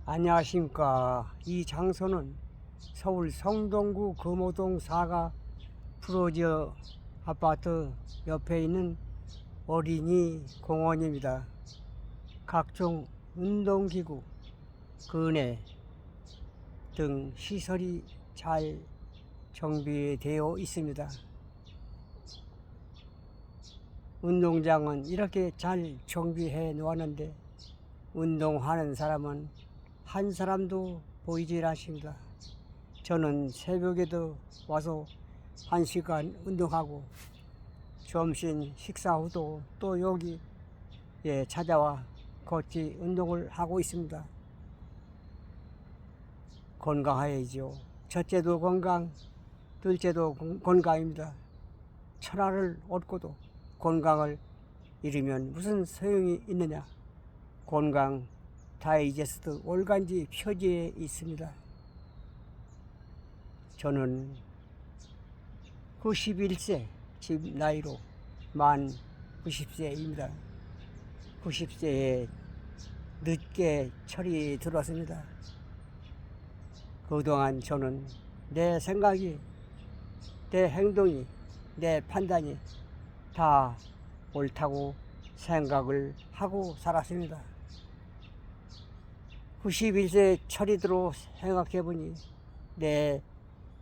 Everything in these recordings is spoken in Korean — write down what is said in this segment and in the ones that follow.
안녕하십니까. 이 장소는 서울 성동구 금호동 4가 프로지오 아파트 옆에 있는 어린이 공원입니다. 각종 운동기구, 그네 등 시설이 잘 정비되어 있습니다. 운동장은 이렇게 잘 정비해 놓았는데 운동하는 사람은 한 사람도 보이질 않습니다. 저는 새벽에도 와서 1시간 운동하고 점심 식사 후도 또 여기 찾아와 걷기 운동을 하고 있습니다. 건강해야죠. 첫째도 건강, 둘째도 건강입니다. 천하를 얻고도 건강을 잃으면 무슨 소용이 있느냐. 건강 다이제스트 월간지 표지에 있습니다. 저는 91세 집 나이로 만 90세입니다. 90세에 늦게 철이 들었습니다. 그동안 저는 내 생각이, 내 행동이, 내 판단이 다 옳다고 생각을 하고 살았습니다. 91세 철이 들어 생각해보니 내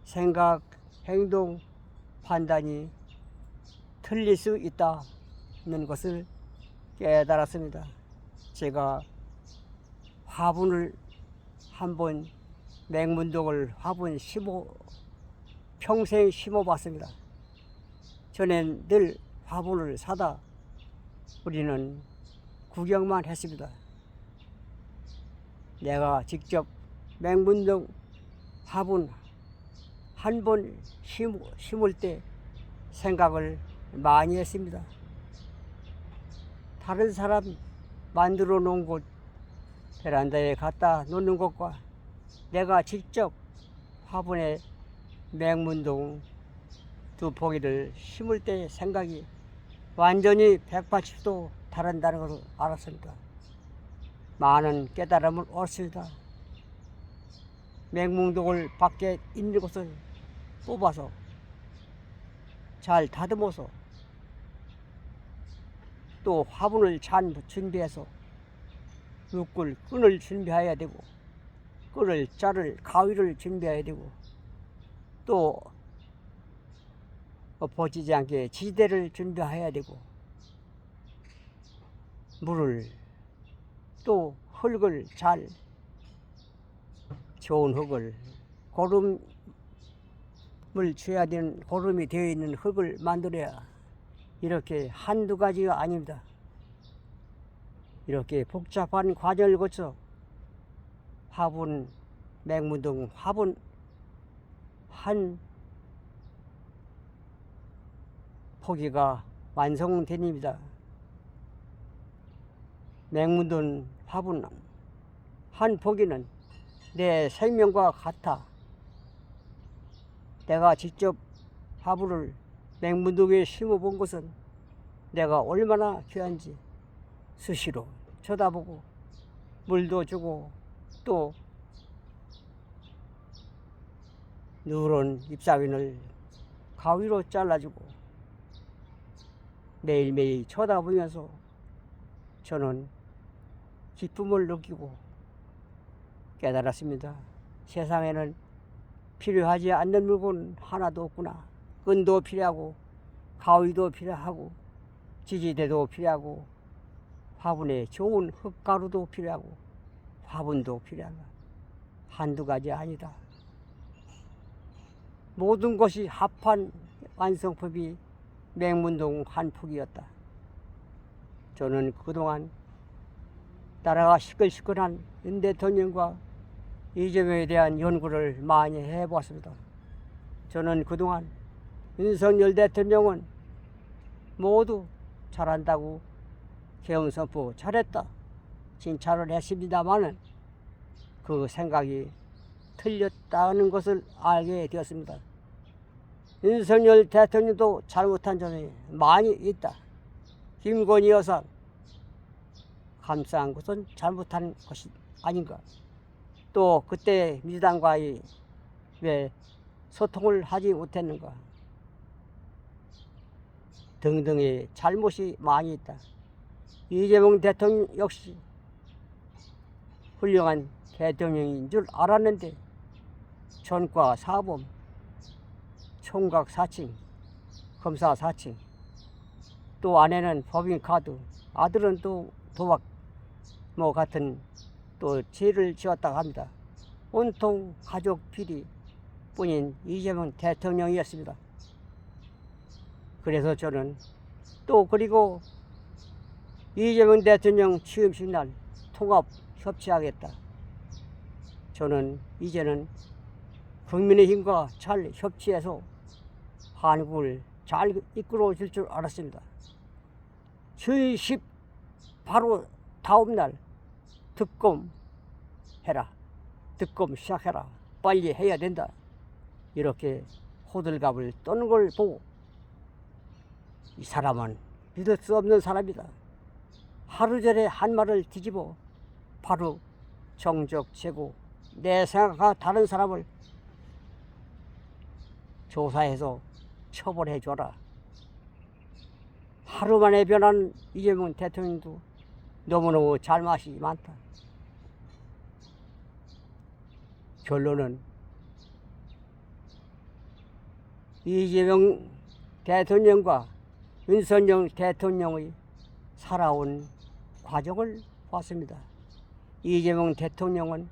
생각, 행동, 판단이 틀릴 수 있다는 것을 깨달았습니다. 제가 화분을 한번 맹문동을 화분 평생 심어봤습니다. 전엔 늘 화분을 사다 우리는 구경만 했습니다. 내가 직접 맹문동 화분 한 번 심을 때 생각을 많이 했습니다. 다른 사람 만들어 놓은 곳 베란다에 갖다 놓는 것과 내가 직접 화분에 맹문동 2포기를 심을 때 생각이 완전히 180도 다른다는 것을 알았습니다. 많은 깨달음을 얻습니다. 맹문동을 밖에 있는 것을 뽑아서 잘 다듬어서 또 화분을 잘 준비해서 묶을 끈을 준비해야 되고 끈을 자를 가위를 준비해야 되고 또 엎어지지 않게 지대를 준비해야 되고 물을 또 흙을 잘 좋은 흙을 고름을 줘야 되는 고름이 되어 있는 흙을 만들어야 이렇게 한두 가지가 아닙니다. 이렇게 복잡한 과정을 거쳐 화분 맹문동 화분 한 포기가 완성됩니다. 맹문동 화분 한 포기는 내 생명과 같아. 내가 직접 화분을 맹문동에 심어본 것은 내가 얼마나 귀한지 수시로 쳐다보고 물도 주고 또 누런 잎사귀를 가위로 잘라주고 매일매일 쳐다보면서 저는 기쁨을 느끼고 깨달았습니다. 세상에는 필요하지 않는 물건 하나도 없구나. 끈도 필요하고 가위도 필요하고 지지대도 필요하고 화분에 좋은 흙가루도 필요하고 화분도 필요하다. 한두 가지 아니다. 모든 것이 합한 완성품이 맹문동 한 폭이었다. 저는 그동안 나라가 시끌시끌한 윤 대통령과 이 점에 대한 연구를 많이 해보았습니다. 저는 그동안 윤석열 대통령은 모두 잘한다고 계엄선포 잘했다 칭찬을 했습니다마는 그 생각이 틀렸다는 것을 알게 되었습니다. 윤석열 대통령도 잘못한 점이 많이 있다. 김건희 여사 감싸한 것은 잘못한 것이 아닌가. 또 그때 민주당과의 왜 소통을 하지 못했는가 등등의 잘못이 많이 있다. 이재명 대통령 역시 훌륭한 대통령인 줄 알았는데 전과 사범, 총각 4층, 검사 4층, 또 아내는 법인카드, 아들은 또 도박 뭐 같은 또 죄를 지었다고 합니다. 온통 가족 비리 뿐인 이재명 대통령이었습니다. 그래서 저는 또 그리고 이재명 대통령 취임식 날 통합 협치하겠다. 저는 이제는 국민의힘과 잘 협치해서 한국을 잘 이끌어 줄 줄 알았습니다. 취임식 바로 다음 날 특검 해라. 특검 시작해라. 빨리 해야 된다. 이렇게 호들갑을 떠는 걸 보고 이 사람은 믿을 수 없는 사람이다. 하루 전에 한 말을 뒤집어 바로 정적 제고 내 생각과 다른 사람을 조사해서 처벌해 줘라. 하루 만에 변한 이재명 대통령도 너무너무 잘못이 많다. 결론은 이재명 대통령과 윤석열 대통령의 살아온 과정을 봤습니다. 이재명 대통령은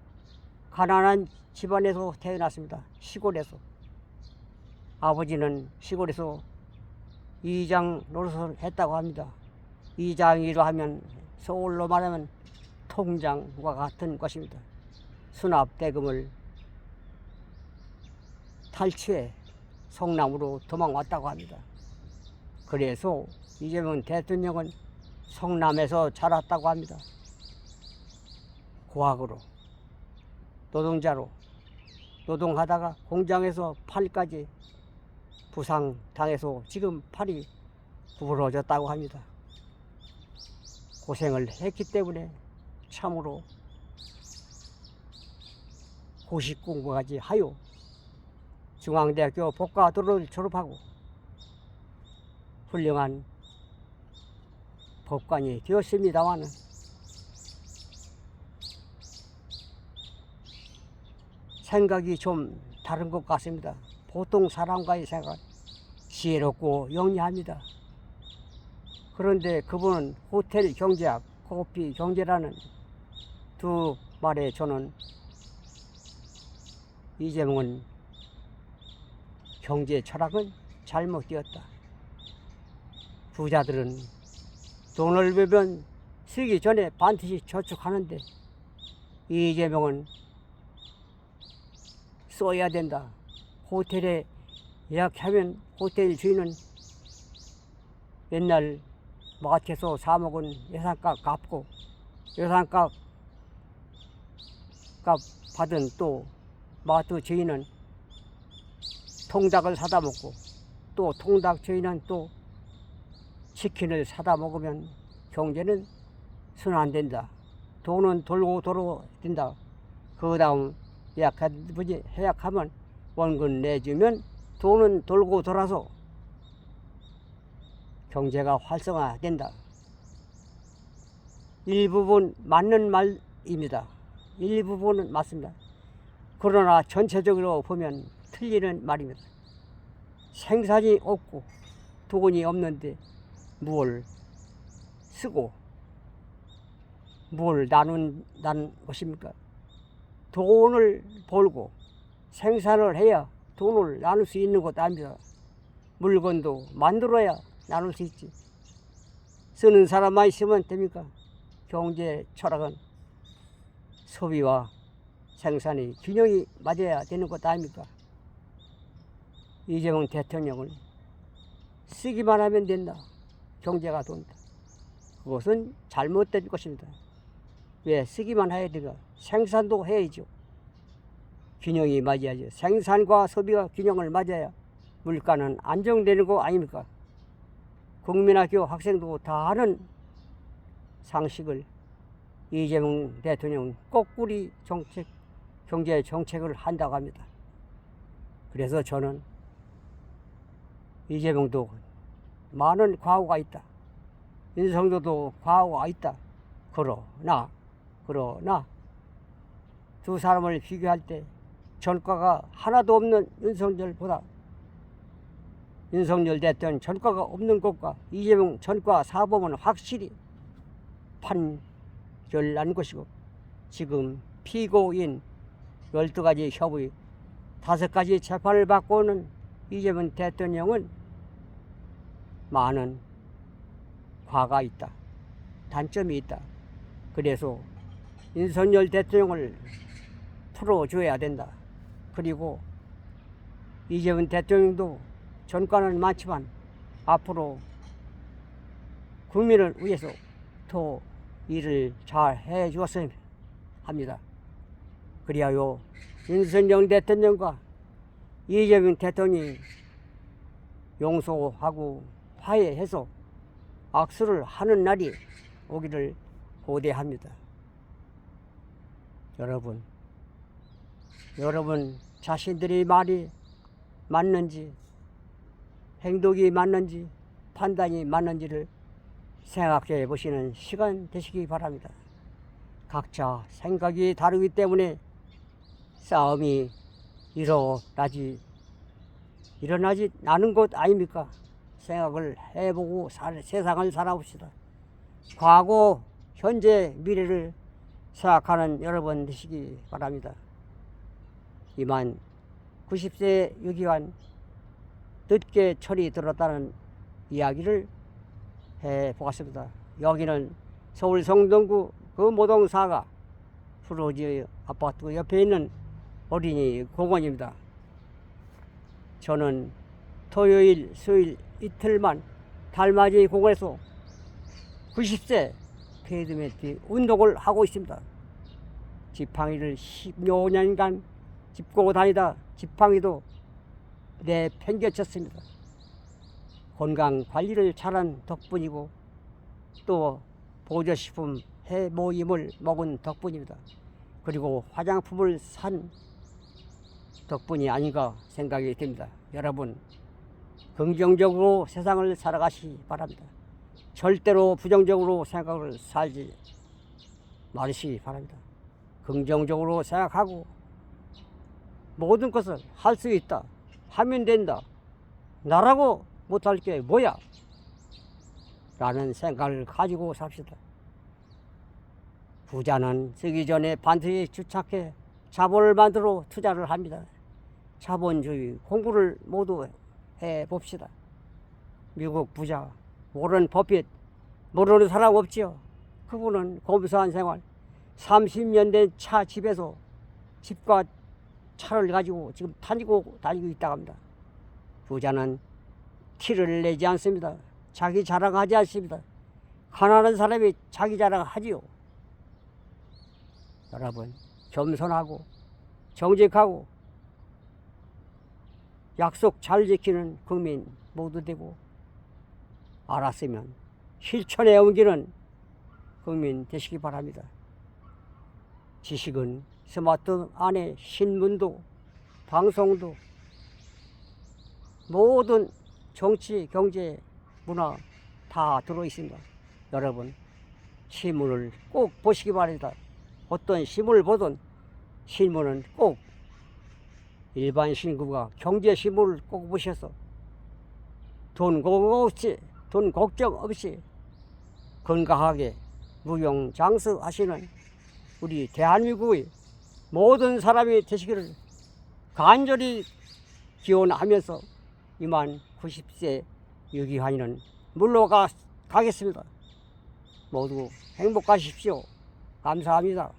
가난한 집안에서 태어났습니다. 시골에서. 아버지는 시골에서 이장 노릇을 했다고 합니다. 이장이라 하면 서울로 말하면 통장과 같은 것입니다. 수납 대금을 탈취해 성남으로 도망왔다고 합니다. 그래서 이재명 대통령은 성남에서 자랐다고 합니다. 고학으로 노동자로 노동하다가 공장에서 팔까지 부상당해서 지금 팔이 구부러졌다고 합니다. 고생을 했기 때문에 참으로 고시 공부까지 하여 중앙대학교 법과도를 졸업하고 훌륭한 법관이 되었습니다만 생각이 좀 다른 것 같습니다. 보통 사람과의 생각 지혜롭고 영리합니다. 그런데 그분은 호텔 경제학, 커피 경제라는 두 말에 저는 이재명은 경제 철학은 잘못되었다. 부자들은 돈을 벌면 쓰기 전에 반드시 저축하는데 이재명은 써야 된다. 호텔에 예약하면 호텔 주인은 옛날 마트에서 사먹은 예산값 갚고 예산값 받은 또 마트 주인은 통닭을 사다 먹고 또 통닭 주인은 또 치킨을 사다 먹으면 경제는 순환된다. 돈은 돌고 돌아 된다. 그 다음 예약하면 원금 내주면 돈은 돌고 돌아서 경제가 활성화된다. 일부분 맞는 말입니다. 일부분은 맞습니다. 그러나 전체적으로 보면 틀리는 말입니다. 생산이 없고 돈이 없는데 무엇을 쓰고 무엇을 나눈다는 것입니까? 돈을 벌고 생산을 해야 돈을 나눌 수 있는 것도 아닙니다. 물건도 만들어야 나눌 수 있지. 쓰는 사람만 있으면 됩니까? 경제 철학은 소비와 생산이 균형이 맞아야 되는 것 아닙니까? 이재명 대통령은 쓰기만 하면 된다. 경제가 돈다. 그것은 잘못된 것입니다. 왜 쓰기만 해야 되가? 생산도 해야죠. 균형이 맞아야죠. 생산과 소비가 균형을 맞아야 물가는 안정되는 거 아닙니까? 국민학교 학생도 다 아는 상식을 이재명 대통령은 거꾸리 정책 경제 정책을 한다고 합니다. 그래서 저는 이재명도 많은 과오가 있다. 윤석열도 과오가 있다. 그러나 두 사람을 비교할 때 전과가 하나도 없는 윤석열보다 윤석열 대통령 전과가 없는 것과 이재명 전과 사범은 확실히 판결 난 것이고, 지금 피고인 12가지 협의 5가지 재판을 받고 오는 이재명 대통령은 많은 과가 있다. 단점이 있다. 그래서 윤석열 대통령을 풀어줘야 된다. 그리고 이재명 대통령도 전과는 많지만 앞으로 국민을 위해서 더 일을 잘 해주었으면 합니다. 그리하여 윤석열 대통령과 이재명 대통령이 용서하고 화해해서 악수를 하는 날이 오기를 고대합니다. 여러분 자신들의 말이 맞는지, 행동이 맞는지, 판단이 맞는지를 생각해 보시는 시간 되시기 바랍니다. 각자 생각이 다르기 때문에 싸움이 일어나지 않은 것 아닙니까? 생각을 해보고 세상을 살아봅시다. 과거, 현재, 미래를 생각하는 여러분 되시기 바랍니다. 이만 90세 유기환 늦게 철이 들었다는 이야기를 해보았습니다. 여기는 서울 성동구 그 모동사가 프로지 아파트 옆에 있는 어린이 공원입니다. 저는 토요일, 수요일 이틀만 달맞이 공원에서 90세 배드민턴 운동을 하고 있습니다. 지팡이를 10여 년간 짚고 다니다 지팡이도 내팽개쳤습니다. 건강 관리를 잘한 덕분이고 또 보조식품 해모임을 먹은 덕분입니다. 그리고 화장품을 산 덕분이 아닌가 생각이 듭니다. 여러분, 긍정적으로 세상을 살아가시기 바랍니다. 절대로 부정적으로 생각을 살지 마시기 바랍니다. 긍정적으로 생각하고 모든 것을 할 수 있다, 하면 된다, 나라고 못할 게 뭐야? 라는 생각을 가지고 삽시다. 부자는 쓰기 전에 반드시 주착해 자본을 만들어 투자를 합니다. 자본주의 공부를 모두 해봅시다. 미국 부자 워런 버핏 모르는 사람 없지요. 그분은 검소한 생활 30년 된 차 집에서 집과 차를 가지고 지금 다니고 있다고 합니다. 부자는 티를 내지 않습니다. 자기 자랑하지 않습니다. 가난한 사람이 자기 자랑하지요. 여러분, 겸손하고 정직하고 약속 잘 지키는 국민 모두 되고, 알았으면 실천에 옮기는 국민 되시기 바랍니다. 지식은 스마트 안에 신문도 방송도 모든 정치, 경제, 문화 다 들어있습니다. 여러분, 신문을 꼭 보시기 바랍니다. 어떤 신문을 보든 신문은 꼭 일반 신구가 경제 신문을 꼭 보셔서 돈 걱정 없이 건강하게 무용장수하시는 우리 대한민국의 모든 사람이 되시기를 간절히 기원하면서 이만 90세 유기환이는 물러가겠습니다. 모두 행복하십시오. 감사합니다.